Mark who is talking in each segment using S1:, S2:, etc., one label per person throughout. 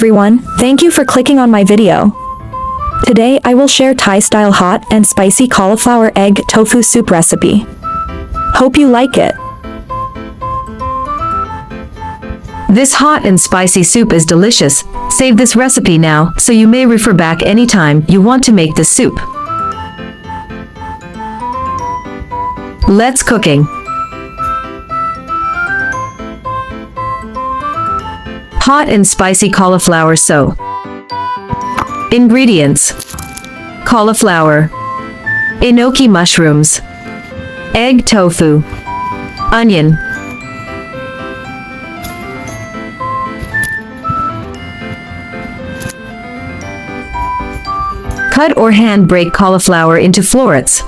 S1: everyone, thank you for clicking on my video. Today I will share Thai-style hot and spicy cauliflower egg tofu soup recipe. Hope you like it.
S2: This hot and spicy soup is delicious. Save this recipe now, so you may refer back anytime you want to make this soup. Let's cooking. Hot and spicy cauliflower soup. Ingredients: cauliflower, enoki mushrooms, egg tofu, onion. Cut or hand break cauliflower into florets.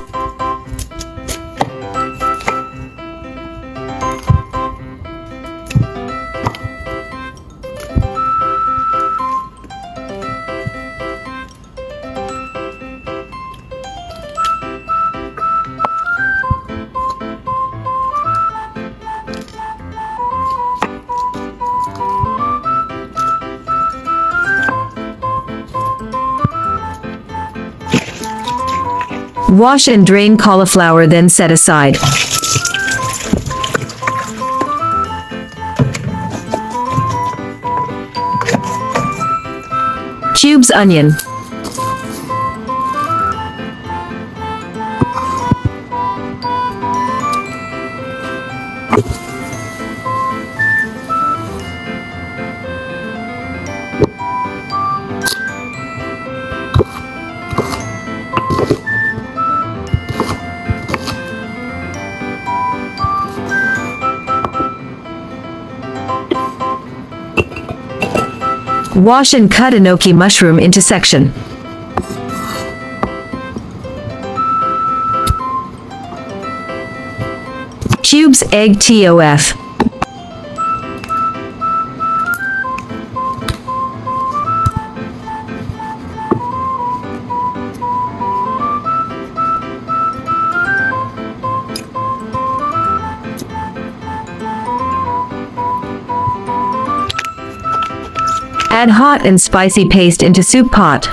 S2: Wash and drain cauliflower, then set aside. Cubes onion. Wash and cut enoki mushroom into section. Cubes egg tofu. Add hot and spicy paste into soup pot.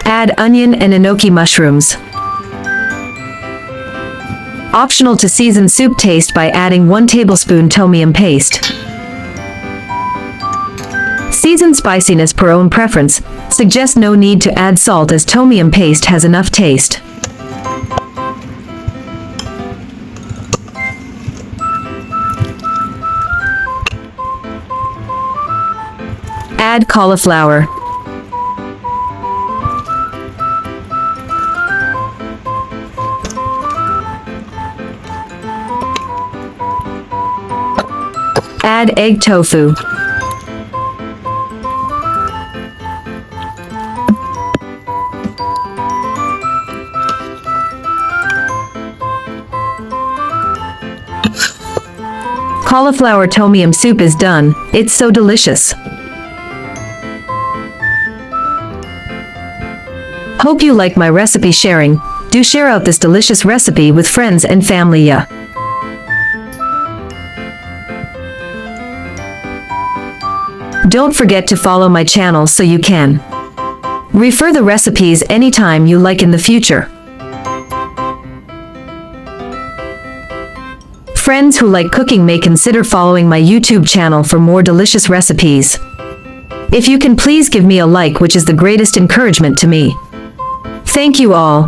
S2: Add onion and enoki mushrooms. Optional to season soup taste by adding 1 tablespoon Tomyam paste. Season spiciness per own preference. Suggest no need to add salt as Tomyam paste has enough taste. Add cauliflower. Add egg tofu. Cauliflower Tomyam soup is done. It's so delicious. Hope you like my recipe sharing. Do share out this delicious recipe with friends and family. Don't forget to follow my channel so you can refer the recipes anytime you like in the future. Friends who like cooking may consider following my YouTube channel for more delicious recipes. If you can, please give me a like, which is the greatest encouragement to me. Thank you all.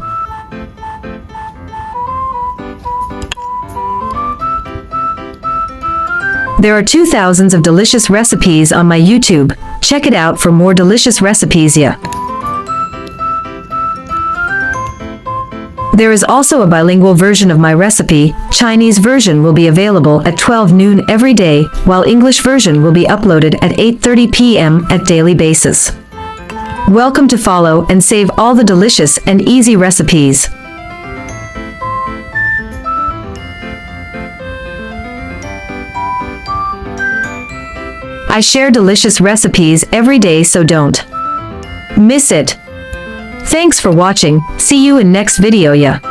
S2: There are 2,000 of delicious recipes on my YouTube. Check it out for more delicious recipes. There is also a bilingual version of my recipe. Chinese version will be available at 12 noon every day, while English version will be uploaded at 8:30 p.m. at daily basis. Welcome to follow and save all the delicious and easy recipes. I share delicious recipes every day, so don't miss it. Thanks for watching. See you in next video, yeah.